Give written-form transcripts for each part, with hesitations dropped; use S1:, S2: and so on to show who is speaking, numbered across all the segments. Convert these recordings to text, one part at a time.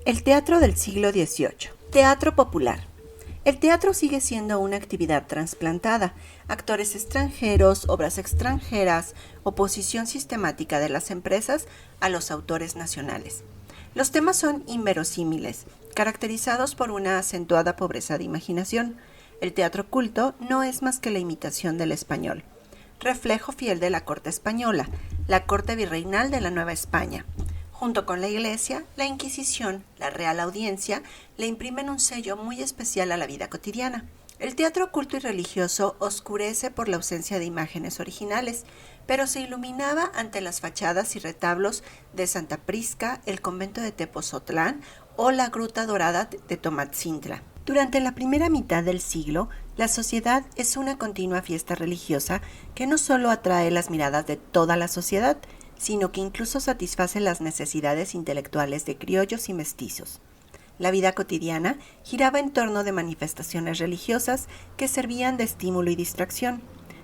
S1: El teatro del siglo XVIII. Teatro popular. El teatro sigue siendo una actividad trasplantada. Actores extranjeros, obras extranjeras, oposición sistemática de las empresas a los autores nacionales. Los temas son inverosímiles, caracterizados por una acentuada pobreza de imaginación. El teatro culto no es más que la imitación del español, reflejo fiel de la corte española, la corte virreinal de la Nueva España. Junto con la Iglesia, la Inquisición, la Real Audiencia, le imprimen un sello muy especial a la vida cotidiana. El teatro culto y religioso oscurece por la ausencia de imágenes originales, pero se iluminaba ante las fachadas y retablos de Santa Prisca, el convento de Tepozotlán o la Gruta Dorada de Tomatzintla. Durante la primera mitad del siglo, la sociedad es una continua fiesta religiosa que no solo atrae las miradas de toda la sociedad, sino que incluso satisface las necesidades intelectuales de criollos y mestizos. La vida cotidiana giraba en torno de manifestaciones religiosas que servían de estímulo y distracción.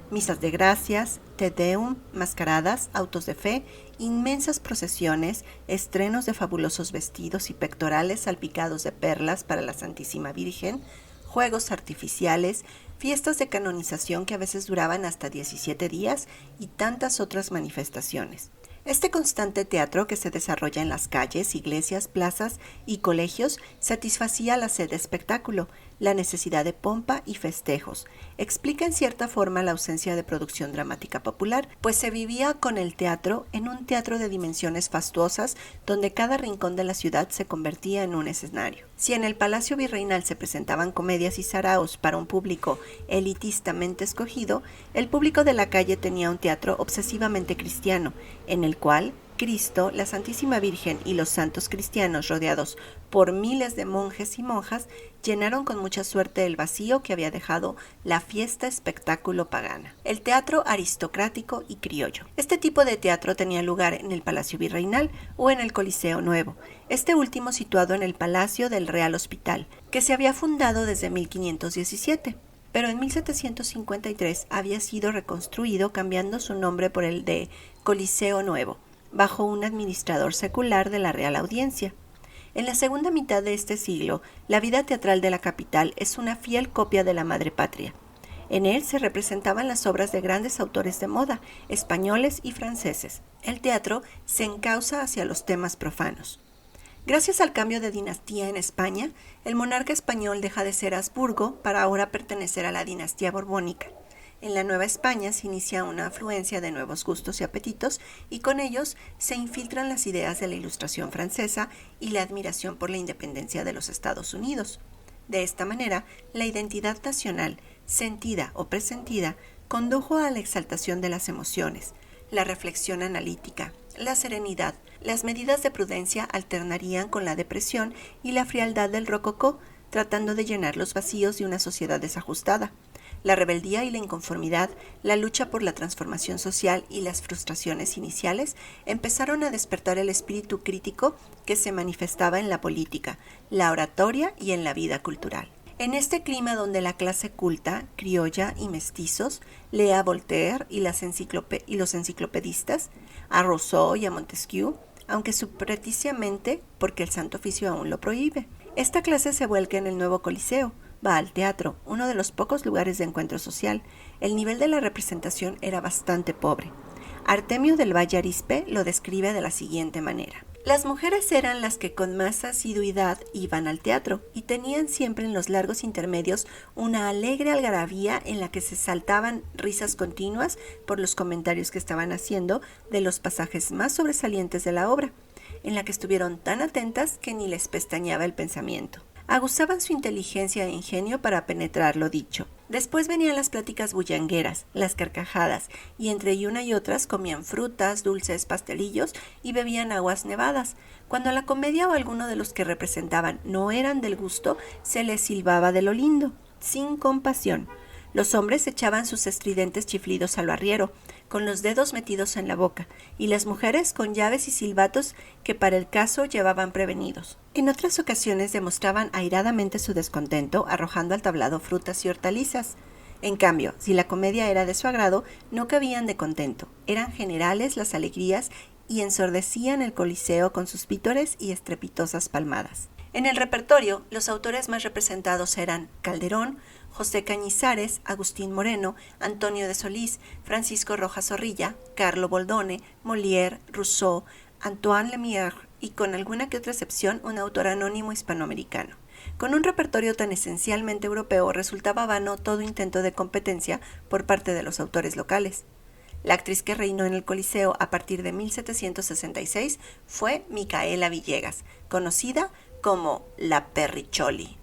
S1: Misas de gracias, te deum, mascaradas, autos de fe, inmensas procesiones, estrenos de fabulosos vestidos y pectorales salpicados de perlas para la Santísima Virgen, juegos artificiales, fiestas de canonización que a veces duraban hasta 17 días y tantas otras manifestaciones. Este constante teatro que se desarrolla en las calles, iglesias, plazas y colegios satisfacía la sed de espectáculo, la necesidad de pompa y festejos. Explica en cierta forma la ausencia de producción dramática popular, pues se vivía con el teatro en un teatro de dimensiones fastuosas donde cada rincón de la ciudad se convertía en un escenario. Si en el Palacio Virreinal se presentaban comedias y saraos para un público elitistamente escogido, el público de la calle tenía un teatro obsesivamente cristiano, en el cual Cristo, la Santísima Virgen y los santos cristianos rodeados por miles de monjes y monjas llenaron con mucha suerte el vacío que había dejado la fiesta espectáculo pagana. El teatro aristocrático y criollo. Este tipo de teatro tenía lugar en el Palacio Virreinal o en el Coliseo Nuevo, este último situado en el Palacio del Real Hospital, que se había fundado desde 1517. Pero en 1753 había sido reconstruido cambiando su nombre por el de Coliseo Nuevo, bajo un administrador secular de la Real Audiencia. En la segunda mitad de este siglo, la vida teatral de la capital es una fiel copia de la madre patria. En él se representaban las obras de grandes autores de moda, españoles y franceses. El teatro se encausa hacia los temas profanos. Gracias al cambio de dinastía en España, el monarca español deja de ser Habsburgo para ahora pertenecer a la dinastía borbónica. En la Nueva España se inicia una afluencia de nuevos gustos y apetitos y con ellos se infiltran las ideas de la Ilustración francesa y la admiración por la independencia de los Estados Unidos. De esta manera, la identidad nacional, sentida o presentida, condujo a la exaltación de las emociones, la reflexión analítica, la serenidad. Las medidas de prudencia alternarían con la depresión y la frialdad del rococó, tratando de llenar los vacíos de una sociedad desajustada. La rebeldía y la inconformidad, la lucha por la transformación social y las frustraciones iniciales empezaron a despertar el espíritu crítico que se manifestaba en la política, la oratoria y en la vida cultural. En este clima donde la clase culta, criolla y mestizos lee a Voltaire y los enciclopedistas, a Rousseau y a Montesquieu, aunque subrepticiamente porque el Santo Oficio aún lo prohíbe. Esta clase se vuelca en el nuevo Coliseo, va al teatro, uno de los pocos lugares de encuentro social. El nivel de la representación era bastante pobre. Artemio del Valle Arizpe lo describe de la siguiente manera. Las mujeres eran las que con más asiduidad iban al teatro y tenían siempre en los largos intermedios una alegre algarabía en la que se saltaban risas continuas por los comentarios que estaban haciendo de los pasajes más sobresalientes de la obra, en la que estuvieron tan atentas que ni les pestañeaba el pensamiento. Aguzaban su inteligencia e ingenio para penetrar lo dicho. Después venían las pláticas bullangueras, las carcajadas, y entre una y otras comían frutas, dulces, pastelillos y bebían aguas nevadas. Cuando la comedia o alguno de los que representaban no eran del gusto, se les silbaba de lo lindo, sin compasión. Los hombres echaban sus estridentes chiflidos al arriero, con los dedos metidos en la boca, y las mujeres con llaves y silbatos que para el caso llevaban prevenidos. En otras ocasiones demostraban airadamente su descontento, arrojando al tablado frutas y hortalizas. En cambio, si la comedia era de su agrado, no cabían de contento. Eran generales las alegrías y ensordecían el Coliseo con sus vítores y estrepitosas palmadas. En el repertorio, los autores más representados eran Calderón, José Cañizares, Agustín Moreno, Antonio de Solís, Francisco Rojas Zorrilla, Carlo Boldone, Molière, Rousseau, Antoine Lemierre y, con alguna que otra excepción, un autor anónimo hispanoamericano. Con un repertorio tan esencialmente europeo, resultaba vano todo intento de competencia por parte de los autores locales. La actriz que reinó en el Coliseo a partir de 1766 fue Micaela Villegas, conocida como la Perricholi.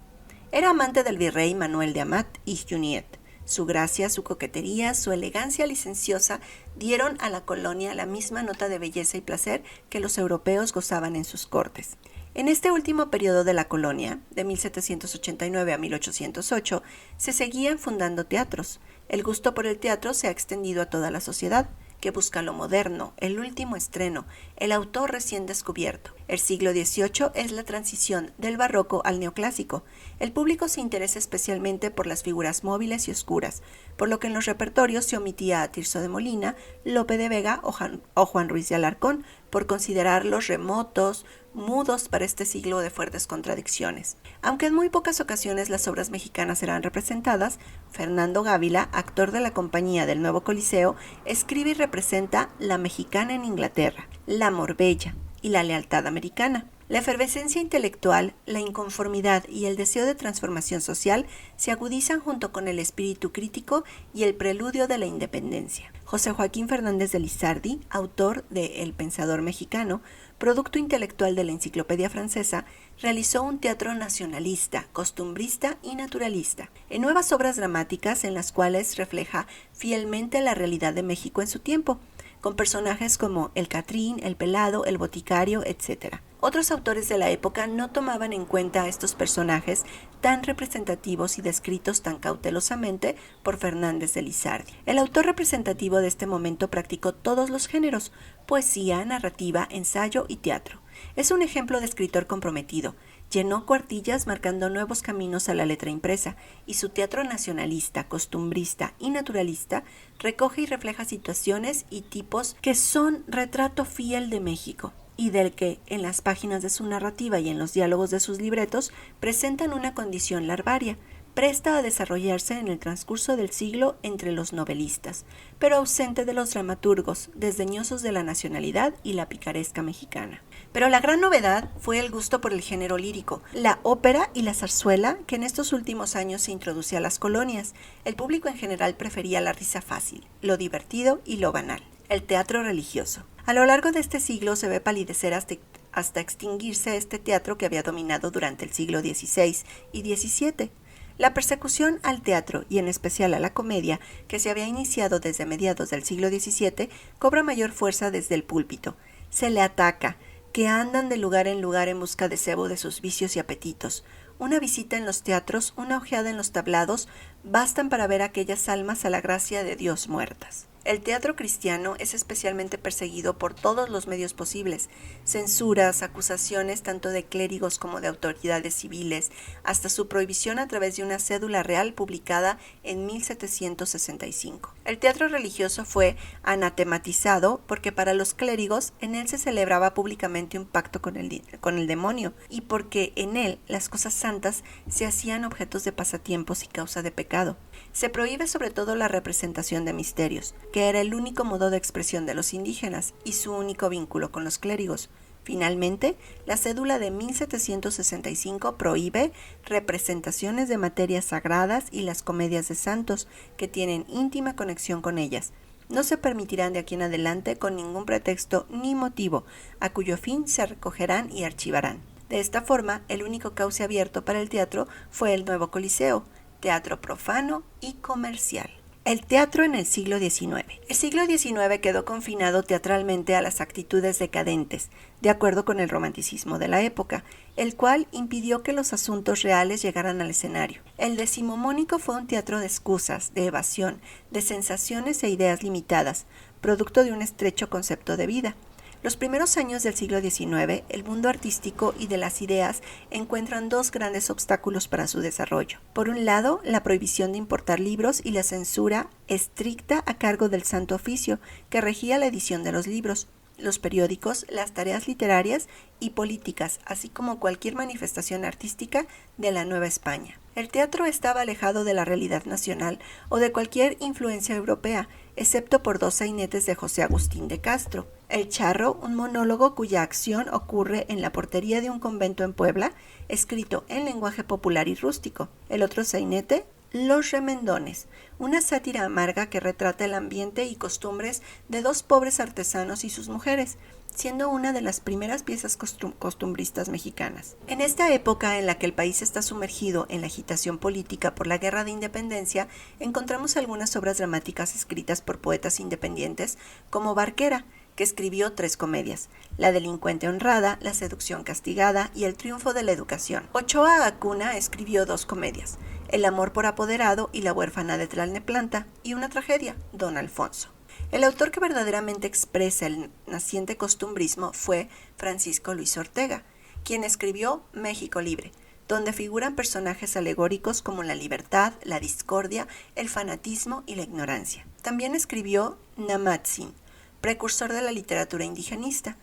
S1: Era amante del virrey Manuel de Amat y Juniet. Su gracia, su coquetería, su elegancia licenciosa dieron a la colonia la misma nota de belleza y placer que los europeos gozaban en sus cortes. En este último periodo de la colonia, de 1789 a 1808, se seguían fundando teatros. El gusto por el teatro se ha extendido a toda la sociedad, que busca lo moderno, el último estreno, el autor recién descubierto. El siglo XVIII es la transición del barroco al neoclásico. El público se interesa especialmente por las figuras móviles y oscuras, por lo que en los repertorios se omitía a Tirso de Molina, Lope de Vega o Juan Ruiz de Alarcón, por considerarlos remotos, mudos para este siglo de fuertes contradicciones. Aunque en muy pocas ocasiones las obras mexicanas serán representadas, Fernando Gávila, actor de la compañía del Nuevo Coliseo, escribe y representa La Mexicana en Inglaterra, La Morbella y La Lealtad Americana. La efervescencia intelectual, la inconformidad y el deseo de transformación social se agudizan junto con el espíritu crítico y el preludio de la independencia. José Joaquín Fernández de Lizardi, autor de El Pensador Mexicano, producto intelectual de la Enciclopedia Francesa, realizó un teatro nacionalista, costumbrista y naturalista, en nuevas obras dramáticas en las cuales refleja fielmente la realidad de México en su tiempo, con personajes como el Catrín, el Pelado, el Boticario, etc. Otros autores de la época no tomaban en cuenta a estos personajes tan representativos y descritos tan cautelosamente por Fernández de Lizardi. El autor representativo de este momento practicó todos los géneros: poesía, narrativa, ensayo y teatro. Es un ejemplo de escritor comprometido. Llenó cuartillas marcando nuevos caminos a la letra impresa, y su teatro nacionalista, costumbrista y naturalista recoge y refleja situaciones y tipos que son retrato fiel de México, y del que, en las páginas de su narrativa y en los diálogos de sus libretos, presentan una condición larvaria, presta a desarrollarse en el transcurso del siglo entre los novelistas, pero ausente de los dramaturgos, desdeñosos de la nacionalidad y la picaresca mexicana. Pero la gran novedad fue el gusto por el género lírico, la ópera y la zarzuela, que en estos últimos años se introducía a las colonias. El público en general prefería la risa fácil, lo divertido y lo banal. El teatro religioso. A lo largo de este siglo se ve palidecer hasta extinguirse este teatro que había dominado durante el siglo XVI y XVII. La persecución al teatro, y en especial a la comedia, que se había iniciado desde mediados del siglo XVII, cobra mayor fuerza desde el púlpito. Se le ataca, que andan de lugar en lugar en busca de cebo de sus vicios y apetitos. Una visita en los teatros, una ojeada en los tablados, bastan para ver aquellas almas a la gracia de Dios muertas. El teatro cristiano es especialmente perseguido por todos los medios posibles: censuras, acusaciones tanto de clérigos como de autoridades civiles, hasta su prohibición a través de una cédula real publicada en 1765. El teatro religioso fue anatematizado porque para los clérigos en él se celebraba públicamente un pacto con el demonio, y porque en él las cosas santas se hacían objetos de pasatiempos y causa de pecado. Se prohíbe sobre todo la representación de misterios, que era el único modo de expresión de los indígenas y su único vínculo con los clérigos. Finalmente, la cédula de 1765 prohíbe representaciones de materias sagradas y las comedias de santos, que tienen íntima conexión con ellas. No se permitirán de aquí en adelante con ningún pretexto ni motivo, a cuyo fin se recogerán y archivarán. De esta forma, el único cauce abierto para el teatro fue el Nuevo Coliseo, teatro profano y comercial. El teatro en el siglo XIX. El siglo XIX quedó confinado teatralmente a las actitudes decadentes, de acuerdo con el romanticismo de la época, el cual impidió que los asuntos reales llegaran al escenario. El decimonónico fue un teatro de excusas, de evasión, de sensaciones e ideas limitadas, producto de un estrecho concepto de vida. Los primeros años del siglo XIX, el mundo artístico y de las ideas encuentran dos grandes obstáculos para su desarrollo. Por un lado, la prohibición de importar libros y la censura estricta a cargo del Santo Oficio, que regía la edición de los libros. los periódicos, las tareas literarias y políticas, así como cualquier manifestación artística de la Nueva España. El teatro estaba alejado de la realidad nacional o de cualquier influencia europea, excepto por dos sainetes de José Agustín de Castro. El Charro, un monólogo cuya acción ocurre en la portería de un convento en Puebla, escrito en lenguaje popular y rústico. El otro sainete, Los Remendones, una sátira amarga que retrata el ambiente y costumbres de dos pobres artesanos y sus mujeres, siendo una de las primeras piezas costumbristas mexicanas. En esta época en la que el país está sumergido en la agitación política por la Guerra de Independencia, encontramos algunas obras dramáticas escritas por poetas independientes como Barquera, que escribió 3 comedias: La delincuente honrada, La seducción castigada y El triunfo de la educación. Ochoa Acuna escribió 2 comedias: El amor por apoderado y La huérfana de Tlalneplanta, y una tragedia, Don Alfonso. El autor que verdaderamente expresa el naciente costumbrismo fue Francisco Luis Ortega, quien escribió México Libre, donde figuran personajes alegóricos como la libertad, la discordia, el fanatismo y la ignorancia. También escribió Namatzin, precursor de la literatura indigenista.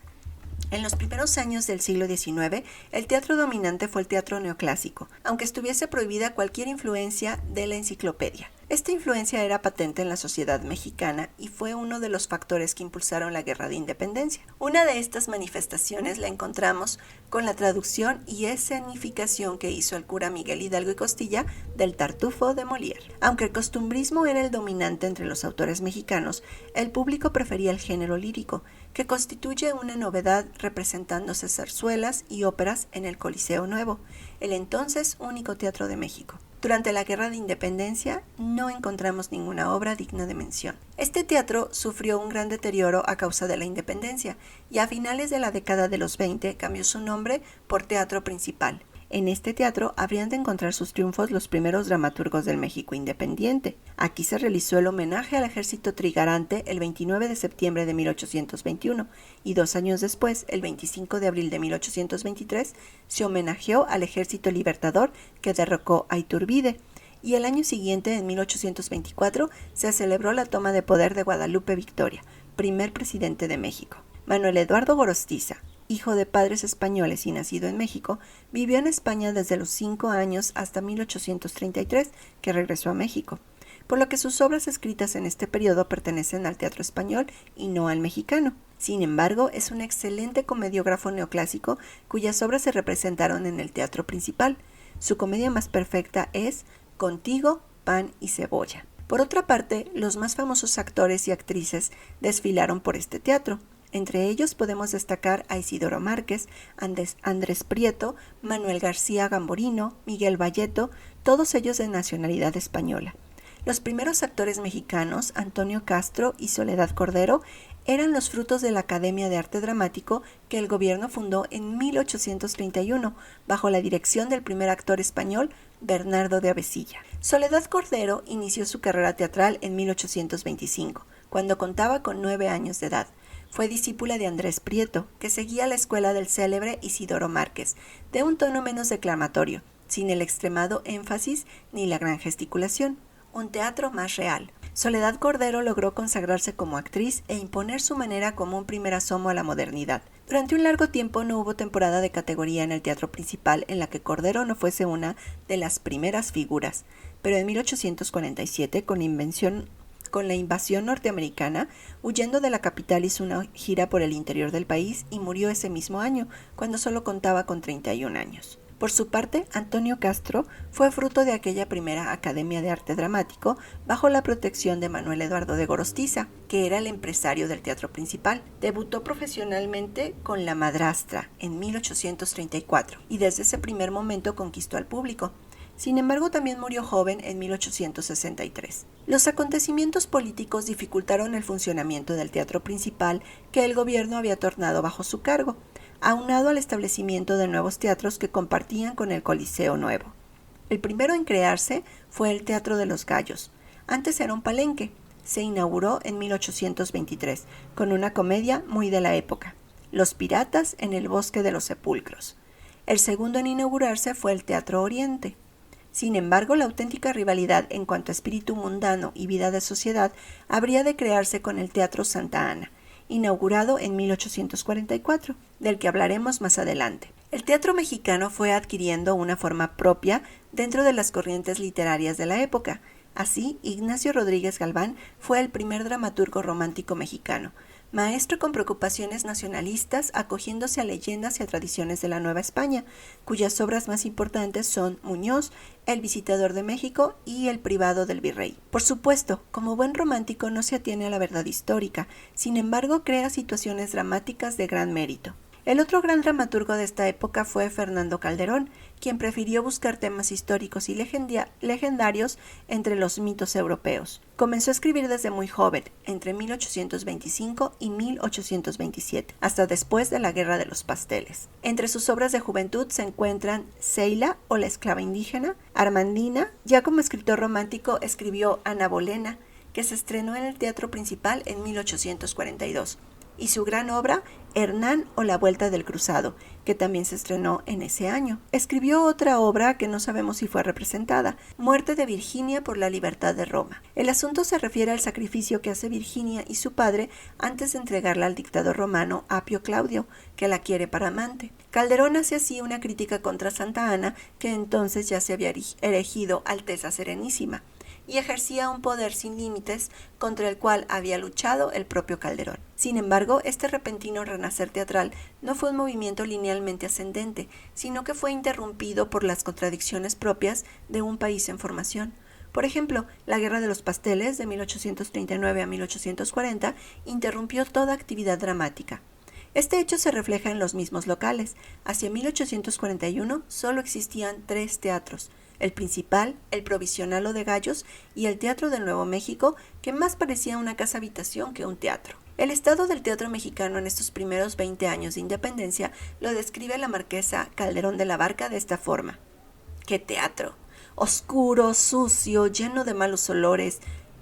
S1: En los primeros años del siglo XIX, el teatro dominante fue el teatro neoclásico, aunque estuviese prohibida cualquier influencia de la enciclopedia. Esta influencia era patente en la sociedad mexicana y fue uno de los factores que impulsaron la Guerra de Independencia. Una de estas manifestaciones la encontramos con la traducción y escenificación que hizo el cura Miguel Hidalgo y Costilla del Tartufo de Molière. Aunque el costumbrismo era el dominante entre los autores mexicanos, el público prefería el género lírico, que constituye una novedad representándose zarzuelas y óperas en el Coliseo Nuevo, el entonces único teatro de México. Durante la Guerra de Independencia no encontramos ninguna obra digna de mención. Este teatro sufrió un gran deterioro a causa de la independencia y a finales de la década de los 20 cambió su nombre por Teatro Principal. En este teatro habrían de encontrar sus triunfos los primeros dramaturgos del México independiente. Aquí se realizó el homenaje al ejército trigarante el 29 de septiembre de 1821 y 2 años después, el 25 de abril de 1823, se homenajeó al ejército libertador que derrocó a Iturbide. Y el año siguiente, en 1824, se celebró la toma de poder de Guadalupe Victoria, primer presidente de México. Manuel Eduardo Gorostiza, hijo de padres españoles y nacido en México, vivió en España desde los 5 años hasta 1833, que regresó a México, por lo que sus obras escritas en este periodo pertenecen al teatro español y no al mexicano. Sin embargo, es un excelente comediógrafo neoclásico cuyas obras se representaron en el Teatro Principal. Su comedia más perfecta es Contigo, Pan y Cebolla. Por otra parte, los más famosos actores y actrices desfilaron por este teatro. Entre ellos podemos destacar a Isidoro Márquez, Andrés Prieto, Manuel García Gamborino, Miguel Valleto, todos ellos de nacionalidad española. Los primeros actores mexicanos, Antonio Castro y Soledad Cordero, eran los frutos de la Academia de Arte Dramático que el gobierno fundó en 1831, bajo la dirección del primer actor español, Bernardo de Avesilla. Soledad Cordero inició su carrera teatral en 1825, cuando contaba con 9 años de edad. Fue discípula de Andrés Prieto, que seguía la escuela del célebre Isidoro Márquez, de un tono menos declamatorio, sin el extremado énfasis ni la gran gesticulación, un teatro más real. Soledad Cordero logró consagrarse como actriz e imponer su manera como un primer asomo a la modernidad. Durante un largo tiempo no hubo temporada de categoría en el Teatro Principal en la que Cordero no fuese una de las primeras figuras, pero en 1847, con la invasión norteamericana, huyendo de la capital hizo una gira por el interior del país y murió ese mismo año, cuando solo contaba con 31 años. Por su parte, Antonio Castro fue fruto de aquella primera Academia de Arte Dramático bajo la protección de Manuel Eduardo de Gorostiza, que era el empresario del Teatro Principal. Debutó profesionalmente con La Madrastra en 1834 y desde ese primer momento conquistó al público. Sin embargo, también murió joven en 1863. Los acontecimientos políticos dificultaron el funcionamiento del Teatro Principal que el gobierno había tornado bajo su cargo, aunado al establecimiento de nuevos teatros que compartían con el Coliseo Nuevo. El primero en crearse fue el Teatro de los Gallos. Antes era un palenque. Se inauguró en 1823, con una comedia muy de la época, Los Piratas en el Bosque de los Sepulcros. El segundo en inaugurarse fue el Teatro Oriente. Sin embargo, la auténtica rivalidad en cuanto a espíritu mundano y vida de sociedad habría de crearse con el Teatro Santa Ana, inaugurado en 1844, del que hablaremos más adelante. El teatro mexicano fue adquiriendo una forma propia dentro de las corrientes literarias de la época. Así, Ignacio Rodríguez Galván fue el primer dramaturgo romántico mexicano, maestro con preocupaciones nacionalistas, acogiéndose a leyendas y a tradiciones de la Nueva España, cuyas obras más importantes son Muñoz, El visitador de México y El privado del virrey. Por supuesto, como buen romántico no se atiene a la verdad histórica, sin embargo crea situaciones dramáticas de gran mérito. El otro gran dramaturgo de esta época fue Fernando Calderón, quien prefirió buscar temas históricos y legendarios entre los mitos europeos. Comenzó a escribir desde muy joven, entre 1825 y 1827, hasta después de la Guerra de los Pasteles. Entre sus obras de juventud se encuentran Seila o la esclava indígena, Armandina. Ya como escritor romántico escribió Ana Bolena, que se estrenó en el Teatro Principal en 1842. Y su gran obra, Hernán o la Vuelta del Cruzado, que también se estrenó en ese año. Escribió otra obra que no sabemos si fue representada, Muerte de Virginia por la libertad de Roma. El asunto se refiere al sacrificio que hace Virginia y su padre antes de entregarla al dictador romano Apio Claudio, que la quiere para amante. Calderón hace así una crítica contra Santa Ana, que entonces ya se había erigido Alteza Serenísima, y ejercía un poder sin límites contra el cual había luchado el propio Calderón. Sin embargo, este repentino renacer teatral no fue un movimiento linealmente ascendente, sino que fue interrumpido por las contradicciones propias de un país en formación. Por ejemplo, la Guerra de los Pasteles de 1839 a 1840 interrumpió toda actividad dramática. Este hecho se refleja en los mismos locales. Hacia 1841 solo existían 3 teatros: el Principal, el Provisional o de Gallos y el Teatro del Nuevo México, que más parecía una casa habitación que un teatro. El estado del teatro mexicano en estos primeros 20 años de independencia lo describe la marquesa Calderón de la Barca de esta forma: ¡qué teatro! Oscuro, sucio, lleno de malos olores,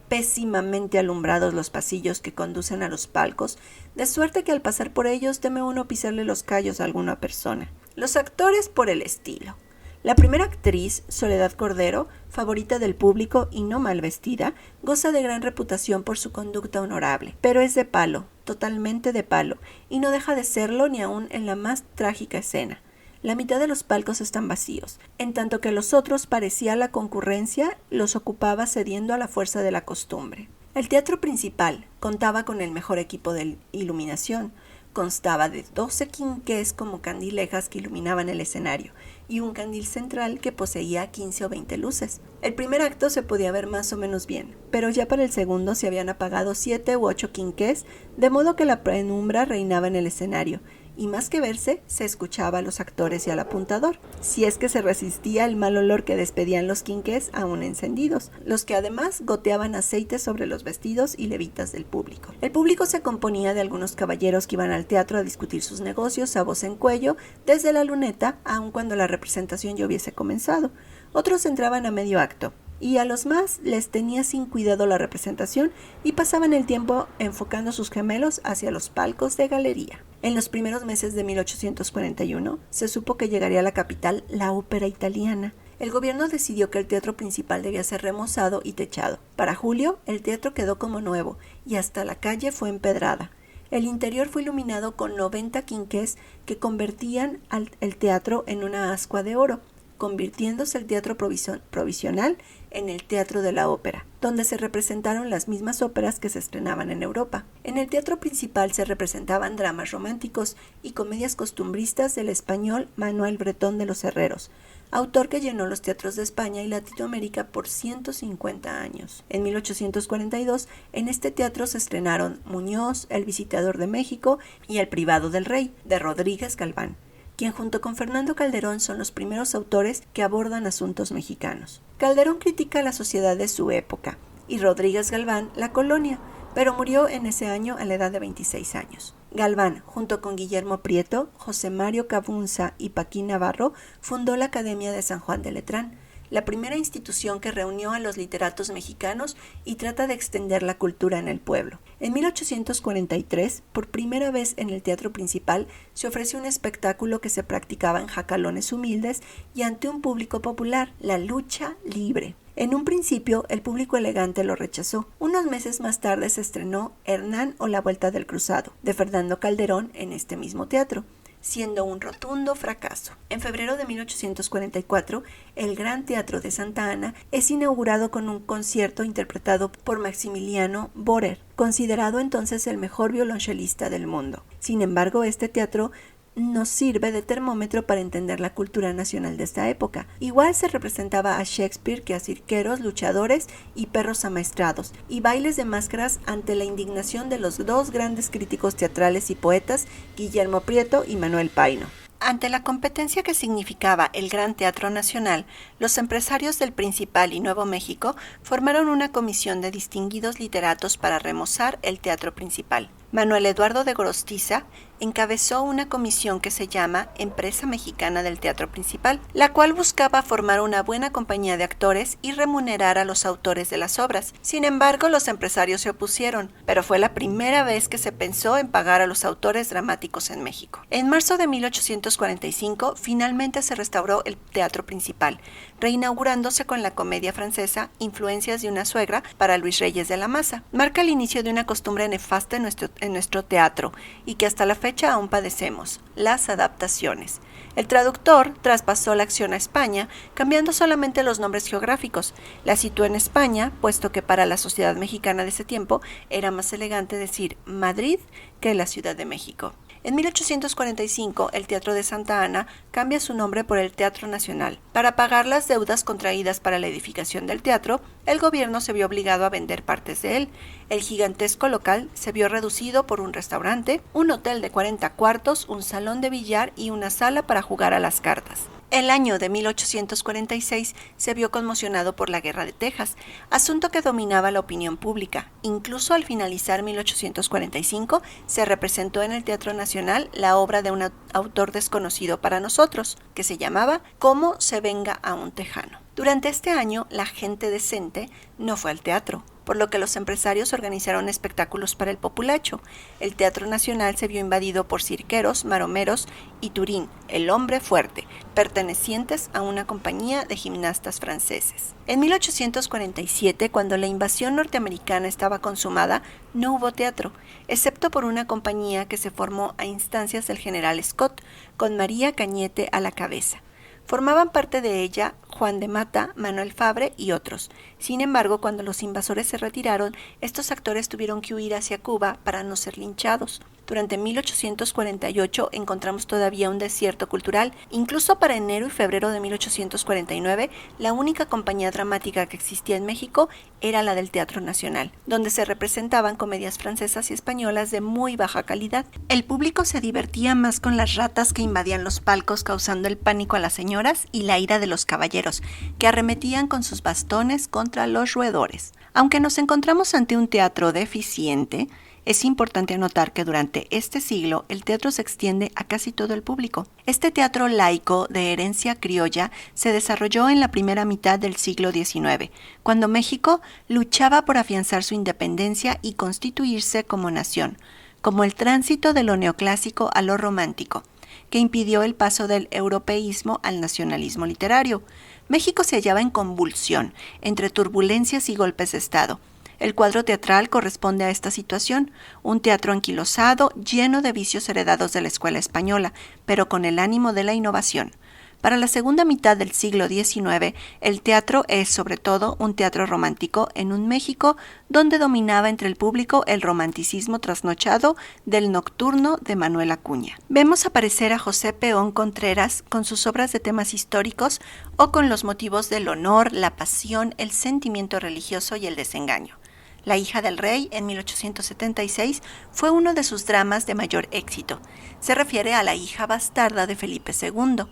S1: pésimamente alumbrados los pasillos que conducen a los palcos, de suerte que al pasar por ellos teme uno pisarle los callos a alguna persona. Los actores por el estilo. La primera actriz, Soledad Cordero, favorita del público y no mal vestida, goza de gran reputación por su conducta honorable, pero es de palo, totalmente de palo, y no deja de serlo ni aun en la más trágica escena. La mitad de los palcos están vacíos, en tanto que los otros parecía la concurrencia los ocupaba cediendo a la fuerza de la costumbre. El Teatro Principal contaba con el mejor equipo de iluminación. Constaba de 12 quinqués como candilejas que iluminaban el escenario y un candil central que poseía 15 o 20 luces. El primer acto se podía ver más o menos bien, pero ya para el segundo se habían apagado 7 u 8 quinqués, de modo que la penumbra reinaba en el escenario, y más que verse, se escuchaba a los actores y al apuntador, si es que se resistía el mal olor que despedían los quinqués aún encendidos, los que además goteaban aceite sobre los vestidos y levitas del público. El público se componía de algunos caballeros que iban al teatro a discutir sus negocios a voz en cuello desde la luneta, aun cuando la representación ya hubiese comenzado. Otros entraban a medio acto, y a los más les tenía sin cuidado la representación y pasaban el tiempo enfocando sus gemelos hacia los palcos de galería. En los primeros meses de 1841 se supo que llegaría a la capital la ópera italiana. El gobierno decidió que el Teatro Principal debía ser remozado y techado. Para julio, el teatro quedó como nuevo y hasta la calle fue empedrada. El interior fue iluminado con 90 quinqués que convertían el teatro en una ascua de oro, convirtiéndose el Teatro Provisional en el Teatro de la Ópera, donde se representaron las mismas óperas que se estrenaban en Europa. En el Teatro Principal se representaban dramas románticos y comedias costumbristas del español Manuel Bretón de los Herreros, autor que llenó los teatros de España y Latinoamérica por 150 años. En 1842, en este teatro se estrenaron Muñoz, El visitador de México y El privado del rey, de Rodríguez Galván, quien junto con Fernando Calderón son los primeros autores que abordan asuntos mexicanos. Calderón critica la sociedad de su época y Rodríguez Galván la colonia, pero murió en ese año a la edad de 26 años. Galván, junto con Guillermo Prieto, José Mario Cabunza y Paquín Navarro, fundó la Academia de San Juan de Letrán, la primera institución que reunió a los literatos mexicanos y trata de extender la cultura en el pueblo. En 1843, por primera vez en el Teatro Principal, se ofreció un espectáculo que se practicaba en jacalones humildes y ante un público popular, la lucha libre. En un principio, el público elegante lo rechazó. Unos meses más tarde se estrenó Hernán o la Vuelta del Cruzado, de Fernando Calderón, en este mismo teatro, siendo un rotundo fracaso. En febrero de 1844, el Gran Teatro de Santa Ana es inaugurado con un concierto interpretado por Maximiliano Borer, considerado entonces el mejor violonchelista del mundo. Sin embargo, este teatro nos sirve de termómetro para entender la cultura nacional de esta época. Igual se representaba a Shakespeare que a cirqueros, luchadores y perros amaestrados, y bailes de máscaras ante la indignación de los dos grandes críticos teatrales y poetas, Guillermo Prieto y Manuel Paino. Ante la competencia que significaba el Gran Teatro Nacional, los empresarios del Principal y Nuevo México formaron una comisión de distinguidos literatos para remozar el Teatro Principal. Manuel Eduardo de Gorostiza encabezó una comisión que se llama Empresa Mexicana del Teatro Principal, la cual buscaba formar una buena compañía de actores y remunerar a los autores de las obras. Sin embargo, los empresarios se opusieron, pero fue la primera vez que se pensó en pagar a los autores dramáticos en México. En marzo de 1845, finalmente se restauró el Teatro Principal, reinaugurándose con la comedia francesa Influencias de una suegra para Luis Reyes de la Maza. Marca el inicio de una costumbre nefasta en nuestro teatro y que hasta la fecha aún padecemos: las adaptaciones. El traductor traspasó la acción a España, cambiando solamente los nombres geográficos. La situó en España, puesto que para la sociedad mexicana de ese tiempo era más elegante decir Madrid que la Ciudad de México. En 1845, el Teatro de Santa Ana cambia su nombre por el Teatro Nacional. Para pagar las deudas contraídas para la edificación del teatro, el gobierno se vio obligado a vender partes de él. El gigantesco local se vio reducido por un restaurante, un hotel de 40 cuartos, un salón de billar y una sala para jugar a las cartas. El año de 1846 se vio conmocionado por la Guerra de Texas, asunto que dominaba la opinión pública. Incluso al finalizar 1845 se representó en el Teatro Nacional la obra de un autor desconocido para nosotros, que se llamaba Cómo se venga a un tejano. Durante este año, la gente decente no fue al teatro, por lo que los empresarios organizaron espectáculos para el populacho. El Teatro Nacional se vio invadido por cirqueros, maromeros y Turín, el hombre fuerte, pertenecientes a una compañía de gimnastas franceses. En 1847, cuando la invasión norteamericana estaba consumada, no hubo teatro, excepto por una compañía que se formó a instancias del general Scott, con María Cañete a la cabeza. Formaban parte de ella Juan de Mata, Manuel Fabre y otros. Sin embargo, cuando los invasores se retiraron, estos actores tuvieron que huir hacia Cuba para no ser linchados. Durante 1848 encontramos todavía un desierto cultural. Incluso para enero y febrero de 1849, la única compañía dramática que existía en México era la del Teatro Nacional, donde se representaban comedias francesas y españolas de muy baja calidad. El público se divertía más con las ratas que invadían los palcos, causando el pánico a las señoras y la ira de los caballeros, que arremetían con sus bastones contra los roedores. Aunque nos encontramos ante un teatro deficiente, es importante anotar que durante este siglo el teatro se extiende a casi todo el público. Este teatro laico de herencia criolla se desarrolló en la primera mitad del siglo XIX, cuando México luchaba por afianzar su independencia y constituirse como nación, como el tránsito de lo neoclásico a lo romántico, que impidió el paso del europeísmo al nacionalismo literario. México se hallaba en convulsión, entre turbulencias y golpes de Estado. El cuadro teatral corresponde a esta situación, un teatro anquilosado, lleno de vicios heredados de la escuela española, pero con el ánimo de la innovación. Para la segunda mitad del siglo XIX, el teatro es sobre todo un teatro romántico en un México donde dominaba entre el público el romanticismo trasnochado del nocturno de Manuel Acuña. Vemos aparecer a José Peón Contreras con sus obras de temas históricos o con los motivos del honor, la pasión, el sentimiento religioso y el desengaño. La hija del rey, en 1876, fue uno de sus dramas de mayor éxito. Se refiere a la hija bastarda de Felipe II.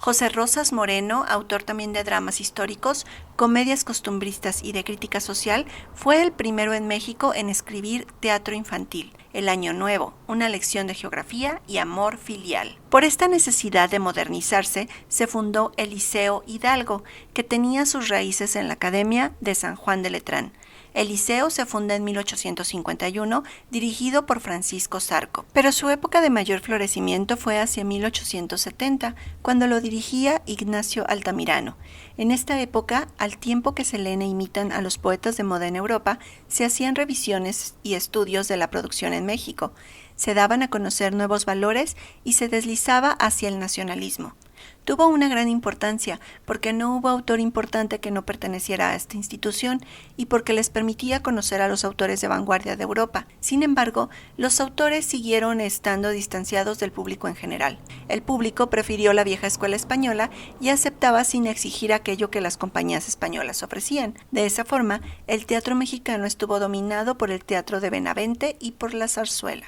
S1: José Rosas Moreno, autor también de dramas históricos, comedias costumbristas y de crítica social, fue el primero en México en escribir teatro infantil, El Año Nuevo, una lección de geografía y amor filial. Por esta necesidad de modernizarse, se fundó el Liceo Hidalgo, que tenía sus raíces en la Academia de San Juan de Letrán. El liceo se funda en 1851, dirigido por Francisco Zarco, pero su época de mayor florecimiento fue hacia 1870, cuando lo dirigía Ignacio Altamirano. En esta época, al tiempo que se leen e imitan a los poetas de moda en Europa, se hacían revisiones y estudios de la producción en México, se daban a conocer nuevos valores y se deslizaba hacia el nacionalismo. Tuvo una gran importancia porque no hubo autor importante que no perteneciera a esta institución y porque les permitía conocer a los autores de vanguardia de Europa. Sin embargo, los autores siguieron estando distanciados del público en general. El público prefirió la vieja escuela española y aceptaba sin exigir aquello que las compañías españolas ofrecían. De esa forma, el teatro mexicano estuvo dominado por el teatro de Benavente y por la zarzuela.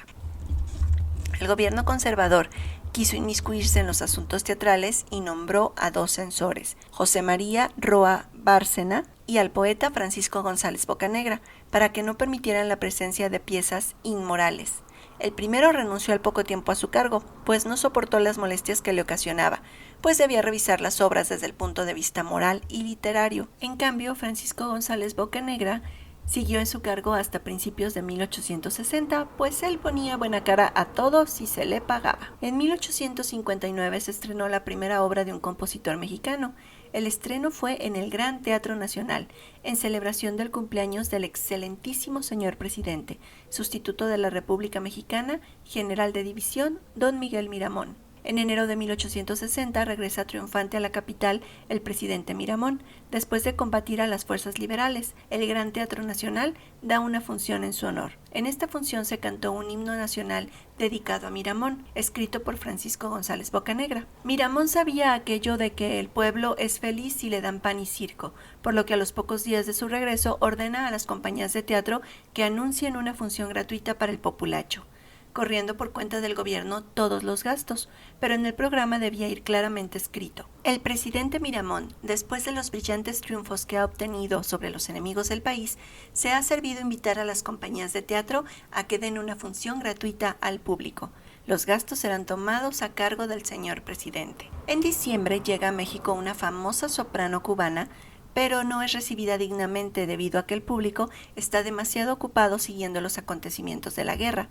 S1: El gobierno conservador quiso inmiscuirse en los asuntos teatrales y nombró a 2 censores, José María Roa Bárcena y al poeta Francisco González Bocanegra, para que no permitieran la presencia de piezas inmorales. El primero renunció al poco tiempo a su cargo, pues no soportó las molestias que le ocasionaba, pues debía revisar las obras desde el punto de vista moral y literario. En cambio, Francisco González Bocanegra siguió en su cargo hasta principios de 1860, pues él ponía buena cara a todo si se le pagaba. En 1859 se estrenó la primera obra de un compositor mexicano. El estreno fue en el Gran Teatro Nacional, en celebración del cumpleaños del excelentísimo señor presidente, sustituto de la República Mexicana, general de división, don Miguel Miramón. En enero de 1860 regresa triunfante a la capital el presidente Miramón, después de combatir a las fuerzas liberales. El Gran Teatro Nacional da una función en su honor. En esta función se cantó un himno nacional dedicado a Miramón, escrito por Francisco González Bocanegra. Miramón sabía aquello de que el pueblo es feliz si le dan pan y circo, por lo que a los pocos días de su regreso ordena a las compañías de teatro que anuncien una función gratuita para el populacho, corriendo por cuenta del gobierno todos los gastos, pero en el programa debía ir claramente escrito. El presidente Miramón, después de los brillantes triunfos que ha obtenido sobre los enemigos del país, se ha servido invitar a las compañías de teatro a que den una función gratuita al público. Los gastos serán tomados a cargo del señor presidente. En diciembre llega a México una famosa soprano cubana, pero no es recibida dignamente debido a que el público está demasiado ocupado siguiendo los acontecimientos de la guerra,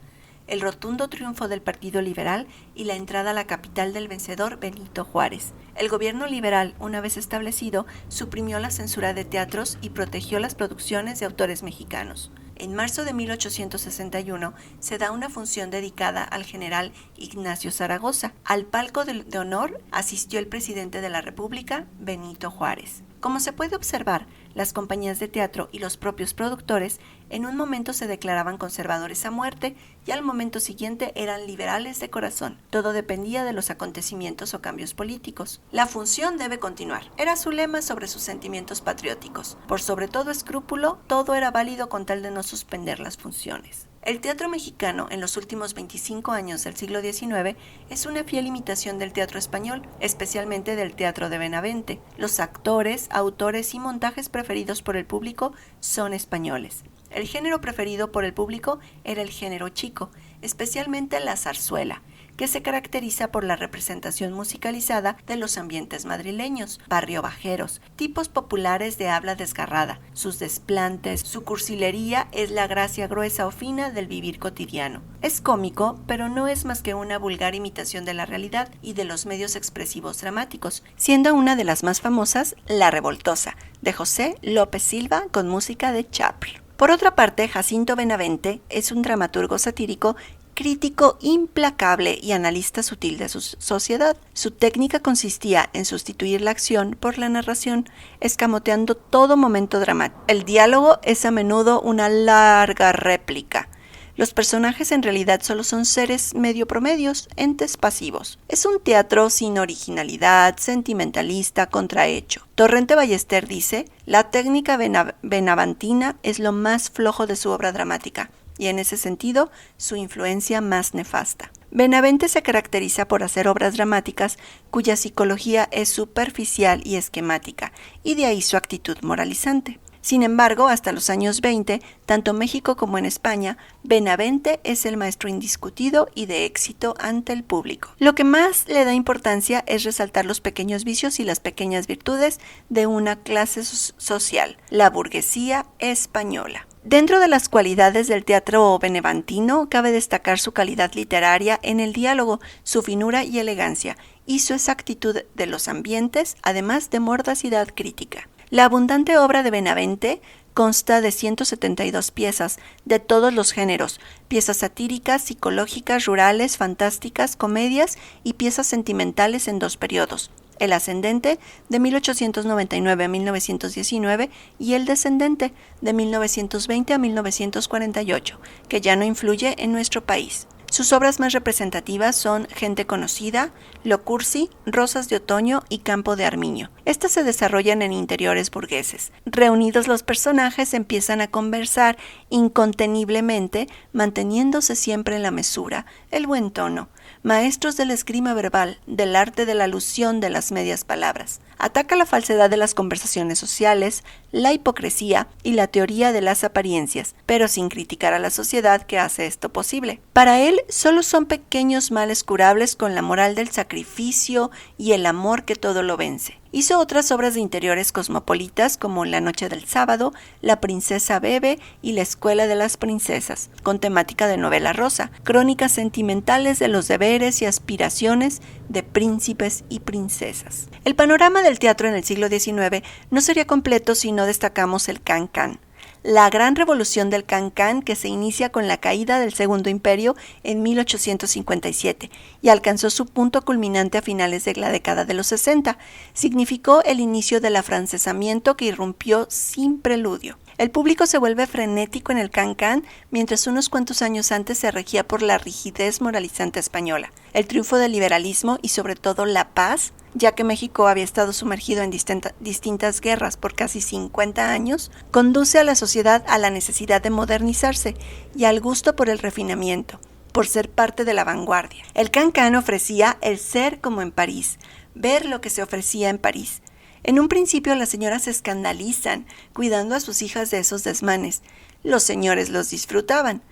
S1: el rotundo triunfo del Partido Liberal y la entrada a la capital del vencedor Benito Juárez. El gobierno liberal, una vez establecido, suprimió la censura de teatros y protegió las producciones de autores mexicanos. En marzo de 1861 se da una función dedicada al general Ignacio Zaragoza. Al palco de honor asistió el presidente de la República, Benito Juárez. Como se puede observar, las compañías de teatro y los propios productores en un momento se declaraban conservadores a muerte y al momento siguiente eran liberales de corazón. Todo dependía de los acontecimientos o cambios políticos. La función debe continuar. Era su lema sobre sus sentimientos patrióticos. Por sobre todo escrúpulo, todo era válido con tal de no suspender las funciones. El teatro mexicano en los últimos 25 años del siglo XIX es una fiel imitación del teatro español, especialmente del teatro de Benavente. Los actores, autores y montajes preferidos por el público son españoles. El género preferido por el público era el género chico, especialmente la zarzuela, que se caracteriza por la representación musicalizada de los ambientes madrileños, barriobajeros, tipos populares de habla desgarrada, sus desplantes, su cursilería es la gracia gruesa o fina del vivir cotidiano. Es cómico, pero no es más que una vulgar imitación de la realidad y de los medios expresivos dramáticos, siendo una de las más famosas La Revoltosa, de José López Silva con música de Chaplin. Por otra parte, Jacinto Benavente es un dramaturgo satírico, crítico implacable y analista sutil de su sociedad. Su técnica consistía en sustituir la acción por la narración, escamoteando todo momento dramático. El diálogo es a menudo una larga réplica. Los personajes en realidad solo son seres medio promedios, entes pasivos. Es un teatro sin originalidad, sentimentalista, contrahecho. Torrente Ballester dice, la técnica benaventina es lo más flojo de su obra dramática, y en ese sentido, su influencia más nefasta. Benavente se caracteriza por hacer obras dramáticas cuya psicología es superficial y esquemática, y de ahí su actitud moralizante. Sin embargo, hasta los años 20, tanto en México como en España, Benavente es el maestro indiscutido y de éxito ante el público. Lo que más le da importancia es resaltar los pequeños vicios y las pequeñas virtudes de una clase social, la burguesía española. Dentro de las cualidades del teatro beneventino, cabe destacar su calidad literaria en el diálogo, su finura y elegancia, y su exactitud de los ambientes, además de mordacidad crítica. La abundante obra de Benavente consta de 172 piezas, de todos los géneros, piezas satíricas, psicológicas, rurales, fantásticas, comedias y piezas sentimentales en 2 periodos. El ascendente, de 1899 a 1919, y el descendente, de 1920 a 1948, que ya no influye en nuestro país. Sus obras más representativas son Gente conocida, Lo Cursi, Rosas de otoño y Campo de Armiño. Estas se desarrollan en interiores burgueses. Reunidos los personajes empiezan a conversar inconteniblemente, manteniéndose siempre en la mesura, el buen tono. Maestros de la esgrima verbal, del arte de la alusión de las medias palabras. Ataca la falsedad de las conversaciones sociales, la hipocresía y la teoría de las apariencias, pero sin criticar a la sociedad que hace esto posible. Para él, solo son pequeños males curables con la moral del sacrificio y el amor que todo lo vence. Hizo otras obras de interiores cosmopolitas como La noche del sábado, La princesa bebe y La escuela de las princesas, con temática de novela rosa, crónicas sentimentales de los deberes y aspiraciones de príncipes y princesas. El panorama del teatro en el siglo XIX no sería completo si no destacamos el can-can. La gran revolución del can-can, que se inicia con la caída del Segundo Imperio en 1857 y alcanzó su punto culminante a finales de la década de los 60, significó el inicio del afrancesamiento que irrumpió sin preludio. El público se vuelve frenético en el can-can, mientras unos cuantos años antes se regía por la rigidez moralizante española. El triunfo del liberalismo y sobre todo la paz, ya que México había estado sumergido en distintas guerras por casi 50 años, conduce a la sociedad a la necesidad de modernizarse y al gusto por el refinamiento, por ser parte de la vanguardia. El can-can ofrecía el ser como en París, ver lo que se ofrecía en París. En un principio las señoras se escandalizan, cuidando a sus hijas de esos desmanes. Los señores los disfrutaban,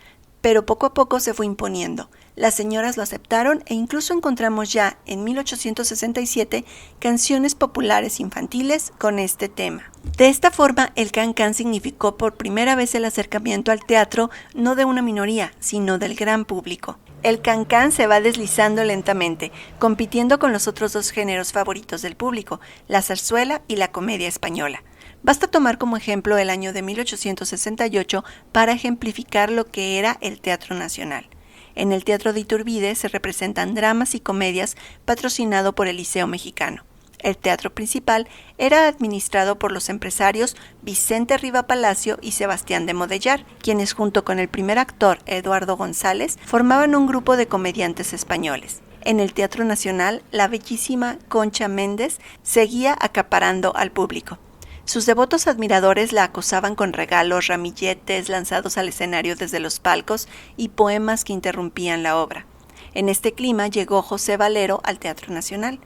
S1: pero poco a poco se fue imponiendo. Las señoras lo aceptaron e incluso encontramos ya en 1867 canciones populares infantiles con este tema. De esta forma, el can-can significó por primera vez el acercamiento al teatro no de una minoría, sino del gran público. El can-can se va deslizando lentamente, compitiendo con los otros 2 géneros favoritos del público, la zarzuela y la comedia española. Basta tomar como ejemplo el año de 1868 para ejemplificar lo que era el Teatro Nacional. En el Teatro de Iturbide se representan dramas y comedias patrocinado por el Liceo Mexicano. El teatro principal era administrado por los empresarios Vicente Riva Palacio y Sebastián de Modellar, quienes junto con el primer actor Eduardo González formaban un grupo de comediantes españoles. En el Teatro Nacional, la bellísima Concha Méndez seguía acaparando al público. Sus devotos admiradores la acosaban con regalos, ramilletes lanzados al escenario desde los palcos y poemas que interrumpían la obra. En este clima llegó José Valero al Teatro Nacional,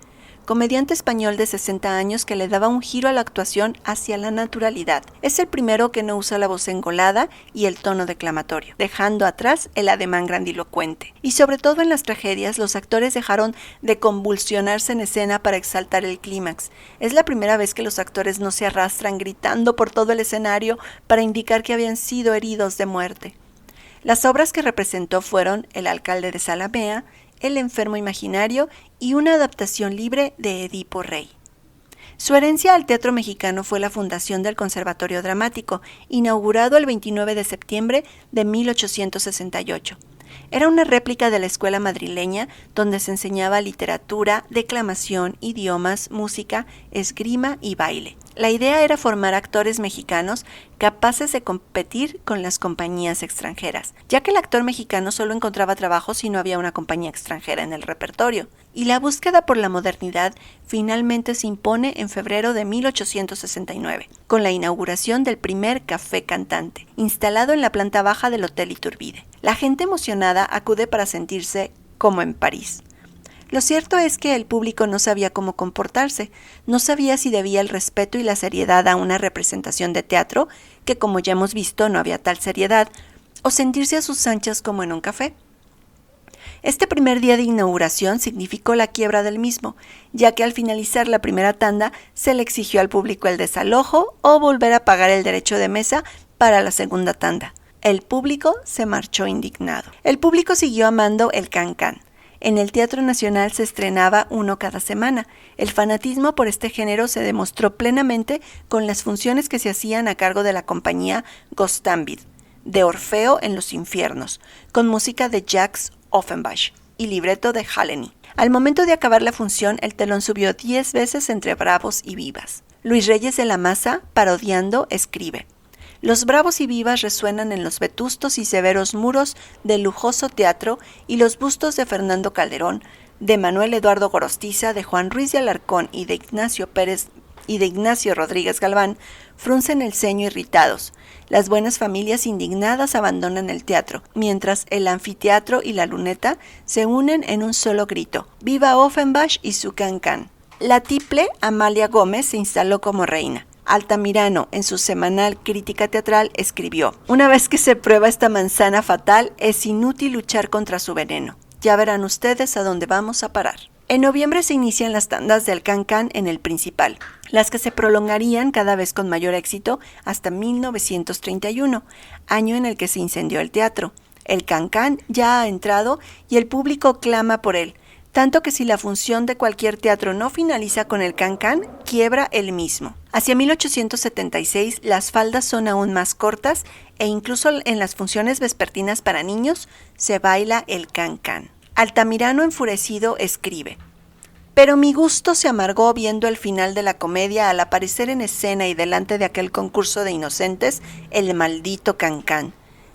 S1: comediante español de 60 años que le daba un giro a la actuación hacia la naturalidad. Es el primero que no usa la voz engolada y el tono declamatorio, dejando atrás el ademán grandilocuente. Y sobre todo en las tragedias, los actores dejaron de convulsionarse en escena para exaltar el clímax. Es la primera vez que los actores no se arrastran gritando por todo el escenario para indicar que habían sido heridos de muerte. Las obras que representó fueron El alcalde de Zalamea, El enfermo imaginario y una adaptación libre de Edipo Rey. Su herencia al teatro mexicano fue la fundación del Conservatorio Dramático, inaugurado el 29 de septiembre de 1868. Era una réplica de la escuela madrileña donde se enseñaba literatura, declamación, idiomas, música, esgrima y baile. La idea era formar actores mexicanos capaces de competir con las compañías extranjeras, ya que el actor mexicano solo encontraba trabajo si no había una compañía extranjera en el repertorio. Y la búsqueda por la modernidad finalmente se impone en febrero de 1869, con la inauguración del primer café cantante, instalado en la planta baja del Hotel Iturbide. La gente emocionada acude para sentirse como en París. Lo cierto es que el público no sabía cómo comportarse, no sabía si debía el respeto y la seriedad a una representación de teatro, que como ya hemos visto no había tal seriedad, o sentirse a sus anchas como en un café. Este primer día de inauguración significó la quiebra del mismo, ya que al finalizar la primera tanda se le exigió al público el desalojo o volver a pagar el derecho de mesa para la segunda tanda. El público se marchó indignado. El público siguió amando el can-can. En el Teatro Nacional se estrenaba uno cada semana. El fanatismo por este género se demostró plenamente con las funciones que se hacían a cargo de la compañía Gostambit, de Orfeo en los infiernos, con música de Jacques Offenbach y libreto de Haleni. Al momento de acabar la función, el telón subió 10 veces entre bravos y vivas. Luis Reyes de la Maza, parodiando, escribe: los bravos y vivas resuenan en los vetustos y severos muros del lujoso teatro y los bustos de Fernando Calderón, de Manuel Eduardo Gorostiza, de Juan Ruiz de Alarcón y de Ignacio Pérez y de Ignacio Rodríguez Galván fruncen el ceño irritados. Las buenas familias indignadas abandonan el teatro, mientras el anfiteatro y la luneta se unen en un solo grito: ¡Viva Offenbach y su can-can! La tiple Amalia Gómez se instaló como reina. Altamirano, en su semanal Crítica Teatral, escribió: una vez que se prueba esta manzana fatal, es inútil luchar contra su veneno. Ya verán ustedes a dónde vamos a parar. En noviembre se inician las tandas del can-can en el Principal, las que se prolongarían cada vez con mayor éxito hasta 1931, año en el que se incendió el teatro. El can-can ya ha entrado y el público clama por él, tanto que si la función de cualquier teatro no finaliza con el can-can, quiebra el mismo. Hacia 1876 las faldas son aún más cortas e incluso en las funciones vespertinas para niños se baila el can-can. Altamirano, enfurecido, escribe: pero mi gusto se amargó viendo el final de la comedia al aparecer en escena y delante de aquel concurso de inocentes el maldito can-can.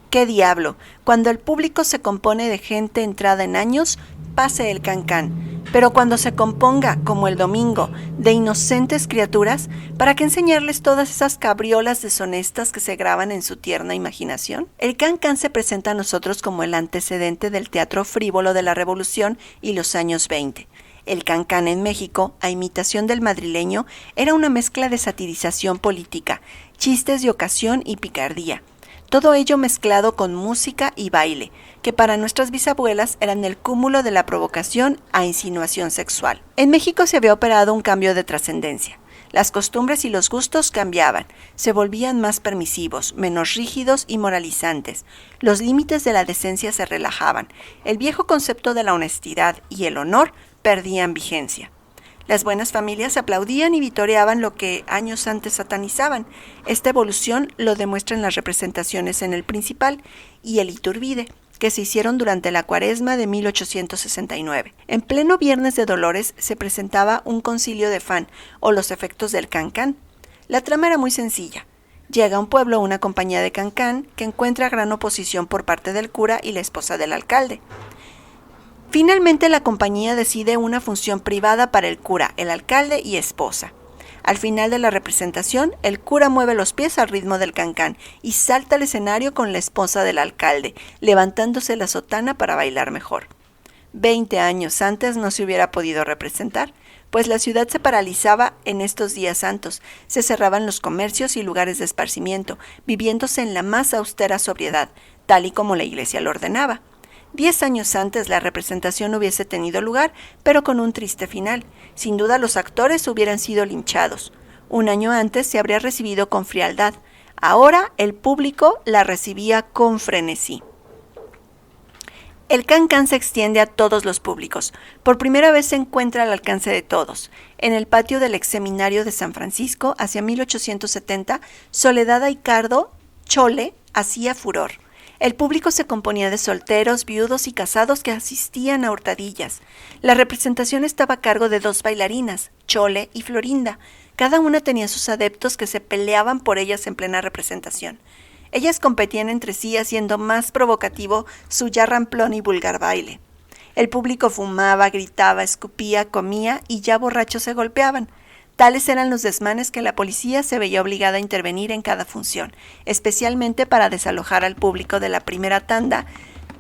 S1: ¡Qué diablo! Cuando el público se compone de gente entrada en años, pase el can-can. Pero cuando se componga, como el domingo, de inocentes criaturas, ¿para qué enseñarles todas esas cabriolas deshonestas que se graban en su tierna imaginación? El can-can se presenta a nosotros como el antecedente del teatro frívolo de la Revolución y los años 20. El can-can en México, a imitación del madrileño, era una mezcla de satirización política, chistes de ocasión y picardía. Todo ello mezclado con música y baile, que para nuestras bisabuelas eran el cúmulo de la provocación a insinuación sexual. En México se había operado un cambio de trascendencia. Las costumbres y los gustos cambiaban, se volvían más permisivos, menos rígidos y moralizantes. Los límites de la decencia se relajaban. El viejo concepto de la honestidad y el honor perdían vigencia. Las buenas familias aplaudían y vitoreaban lo que años antes satanizaban. Esta evolución lo demuestran las representaciones en el Principal y el Iturbide, que se hicieron durante la Cuaresma de 1869. En pleno Viernes de Dolores se presentaba un concilio de fan o los efectos del can-can. La trama era muy sencilla. Llega a un pueblo una compañía de can-can que encuentra gran oposición por parte del cura y la esposa del alcalde. Finalmente la compañía decide una función privada para el cura, el alcalde y esposa. Al final de la representación, el cura mueve los pies al ritmo del can-can y salta al escenario con la esposa del alcalde, levantándose la sotana para bailar mejor. 20 años antes no se hubiera podido representar, pues la ciudad se paralizaba en estos días santos, se cerraban los comercios y lugares de esparcimiento, viviéndose en la más austera sobriedad, tal y como la iglesia lo ordenaba. 10 años antes la representación hubiese tenido lugar, pero con un triste final. Sin duda los actores hubieran sido linchados. Un año antes se habría recibido con frialdad. Ahora el público la recibía con frenesí. El can-can se extiende a todos los públicos. Por primera vez se encuentra al alcance de todos. En el patio del exseminario de San Francisco, hacia 1870, Soledad Aicardo, Chole, hacía furor. El público se componía de solteros, viudos y casados que asistían a hurtadillas. La representación estaba a cargo de 2 bailarinas, Chole y Florinda. Cada una tenía sus adeptos que se peleaban por ellas en plena representación. Ellas competían entre sí haciendo más provocativo su ya ramplón y vulgar baile. El público fumaba, gritaba, escupía, comía y ya borrachos se golpeaban. Tales eran los desmanes que la policía se veía obligada a intervenir en cada función, especialmente para desalojar al público de la primera tanda,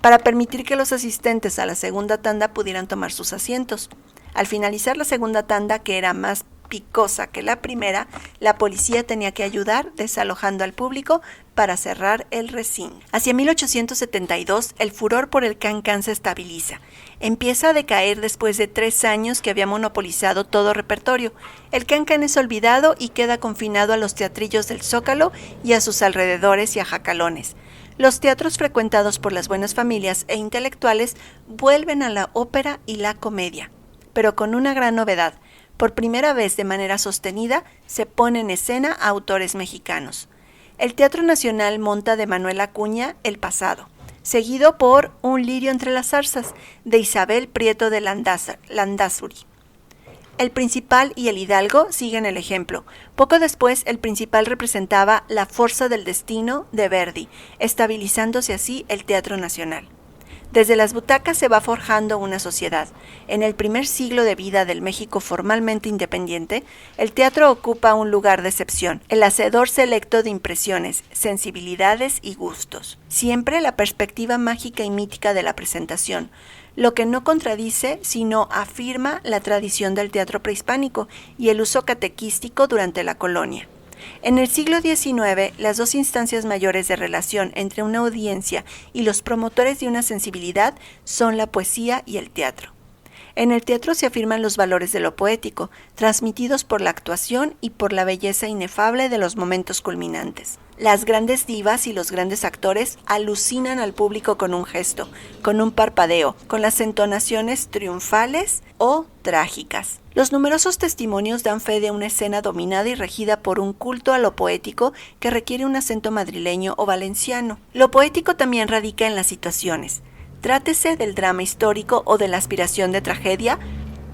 S1: para permitir que los asistentes a la segunda tanda pudieran tomar sus asientos. Al finalizar la segunda tanda, que era más picosa que la primera, la policía tenía que ayudar desalojando al público para cerrar el recinto. Hacia 1872, el furor por el can-can se estabiliza. Empieza a decaer después de 3 años que había monopolizado todo repertorio. El can-can es olvidado y queda confinado a los teatrillos del Zócalo y a sus alrededores y a jacalones. Los teatros frecuentados por las buenas familias e intelectuales vuelven a la ópera y la comedia, pero con una gran novedad. Por primera vez de manera sostenida se pone en escena a autores mexicanos. El Teatro Nacional monta de Manuel Acuña El Pasado, seguido por Un lirio entre las zarzas de Isabel Prieto de Landázuri. El Principal y el Hidalgo siguen el ejemplo. Poco después, el Principal representaba La Forza del Destino de Verdi, estabilizándose así el Teatro Nacional. Desde las butacas se va forjando una sociedad. En el primer siglo de vida del México formalmente independiente, el teatro ocupa un lugar de excepción, el hacedor selecto de impresiones, sensibilidades y gustos. Siempre la perspectiva mágica y mítica de la presentación, lo que no contradice, sino afirma la tradición del teatro prehispánico y el uso catequístico durante la colonia. En el siglo XIX, las dos instancias mayores de relación entre una audiencia y los promotores de una sensibilidad son la poesía y el teatro. En el teatro se afirman los valores de lo poético, transmitidos por la actuación y por la belleza inefable de los momentos culminantes. Las grandes divas y los grandes actores alucinan al público con un gesto, con un parpadeo, con las entonaciones triunfales o trágicas. Los numerosos testimonios dan fe de una escena dominada y regida por un culto a lo poético que requiere un acento madrileño o valenciano. Lo poético también radica en las situaciones. Trátese del drama histórico o de la aspiración de tragedia,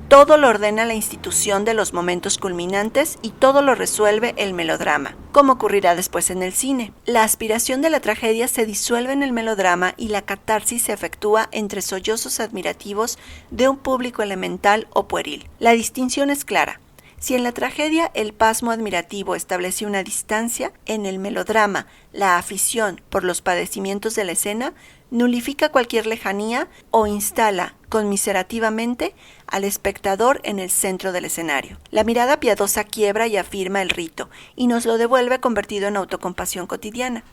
S1: todo lo ordena la institución de los momentos culminantes y todo lo resuelve el melodrama, como ocurrirá después en el cine. La aspiración de la tragedia se disuelve en el melodrama y la catarsis se efectúa entre sollozos admirativos de un público elemental o pueril. La distinción es clara. Si en la tragedia el pasmo admirativo establece una distancia, en el melodrama la afición por los padecimientos de la escena nulifica cualquier lejanía o instala conmiserativamente al espectador en el centro del escenario. La mirada piadosa quiebra y afirma el rito y nos lo devuelve convertido en autocompasión cotidiana.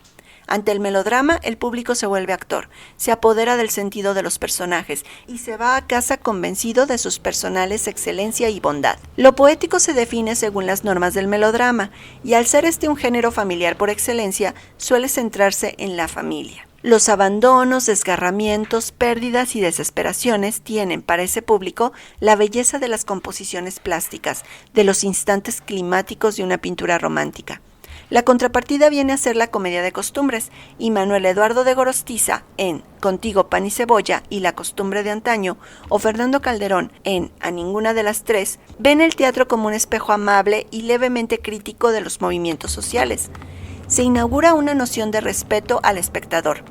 S1: Ante el melodrama, el público se vuelve actor, se apodera del sentido de los personajes y se va a casa convencido de sus personales excelencia y bondad. Lo poético se define según las normas del melodrama y al ser este un género familiar por excelencia, suele centrarse en la familia. Los abandonos, desgarramientos, pérdidas y desesperaciones tienen para ese público la belleza de las composiciones plásticas, de los instantes climáticos de una pintura romántica. La contrapartida viene a ser la comedia de costumbres, y Manuel Eduardo de Gorostiza en Contigo pan y cebolla y La costumbre de antaño, o Fernando Calderón en A ninguna de las tres, ven el teatro como un espejo amable y levemente crítico de los movimientos sociales. Se inaugura una noción de respeto al espectador.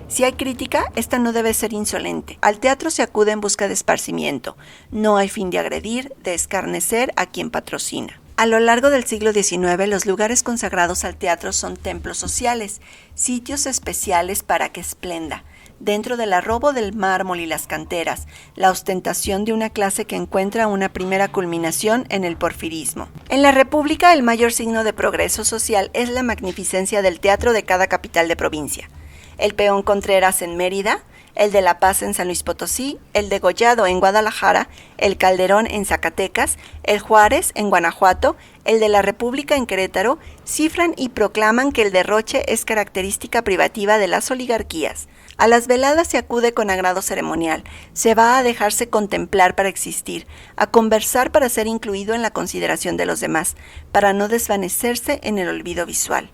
S1: Si hay crítica, esta no debe ser insolente. Al teatro se acude en busca de esparcimiento. No hay fin de agredir, de escarnecer a quien patrocina. A lo largo del siglo XIX, los lugares consagrados al teatro son templos sociales, sitios especiales para que esplenda. Dentro del arrobo del mármol y las canteras, la ostentación de una clase que encuentra una primera culminación en el porfirismo. En la República, el mayor signo de progreso social es la magnificencia del teatro de cada capital de provincia. El Peón Contreras en Mérida, el de La Paz en San Luis Potosí, el de Gollado en Guadalajara, el Calderón en Zacatecas, el Juárez en Guanajuato, el de la República en Querétaro, cifran y proclaman que el derroche es característica privativa de las oligarquías. A las veladas se acude con agrado ceremonial, se va a dejarse contemplar para existir, a conversar para ser incluido en la consideración de los demás, para no desvanecerse en el olvido visual.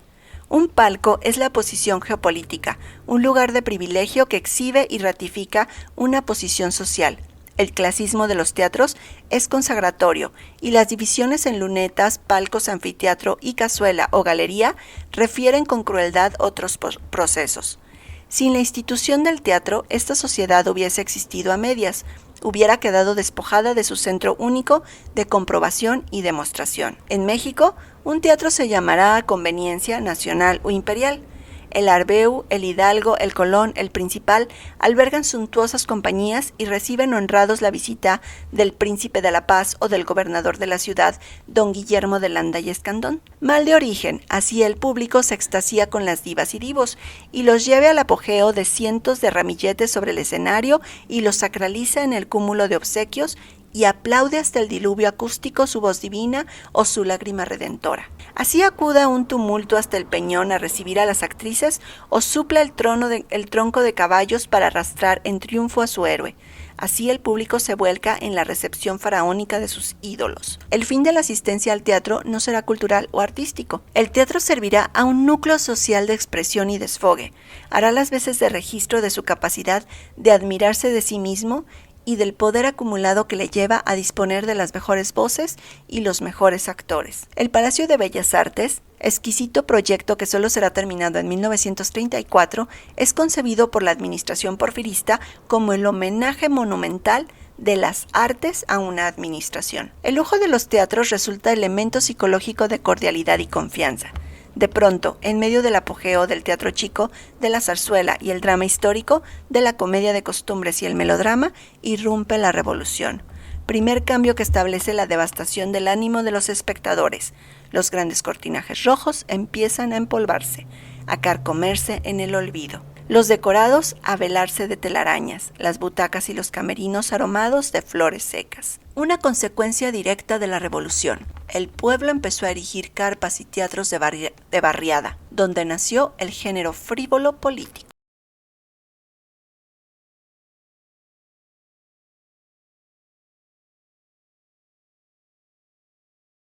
S1: Un palco es la posición geopolítica, un lugar de privilegio que exhibe y ratifica una posición social. El clasismo de los teatros es consagratorio y las divisiones en lunetas, palcos, anfiteatro y cazuela o galería refieren con crueldad otros procesos. Sin la institución del teatro, esta sociedad hubiese existido a medias, hubiera quedado despojada de su centro único de comprobación y demostración. En México, un teatro se llamará a conveniencia nacional o imperial. El Arbeu, el Hidalgo, el Colón, el Principal albergan suntuosas compañías y reciben honrados la visita del Príncipe de la Paz o del gobernador de la ciudad, don Guillermo de Landa y Escandón. Mal de origen, así el público se extasía con las divas y divos y los lleve al apogeo de cientos de ramilletes sobre el escenario y los sacraliza en el cúmulo de obsequios y aplaude hasta el diluvio acústico su voz divina o su lágrima redentora. Así acuda un tumulto hasta el peñón a recibir a las actrices o supla el tronco de caballos para arrastrar en triunfo a su héroe. Así el público se vuelca en la recepción faraónica de sus ídolos. El fin de la asistencia al teatro no será cultural o artístico. El teatro servirá a un núcleo social de expresión y desfogue. Hará las veces de registro de su capacidad de admirarse de sí mismo y del poder acumulado que le lleva a disponer de las mejores voces y los mejores actores. El Palacio de Bellas Artes, exquisito proyecto que solo será terminado en 1934, es concebido por la administración porfirista como el homenaje monumental de las artes a una administración. El lujo de los teatros resulta elemento psicológico de cordialidad y confianza. De pronto, en medio del apogeo del teatro chico, de la zarzuela y el drama histórico, de la comedia de costumbres y el melodrama, irrumpe la revolución. Primer cambio que establece la devastación del ánimo de los espectadores. Los grandes cortinajes rojos empiezan a empolvarse, a carcomerse en el olvido. Los decorados a velarse de telarañas, las butacas y los camerinos aromados de flores secas. Una consecuencia directa de la revolución. El pueblo empezó a erigir carpas y teatros de barriada, donde nació el género frívolo político.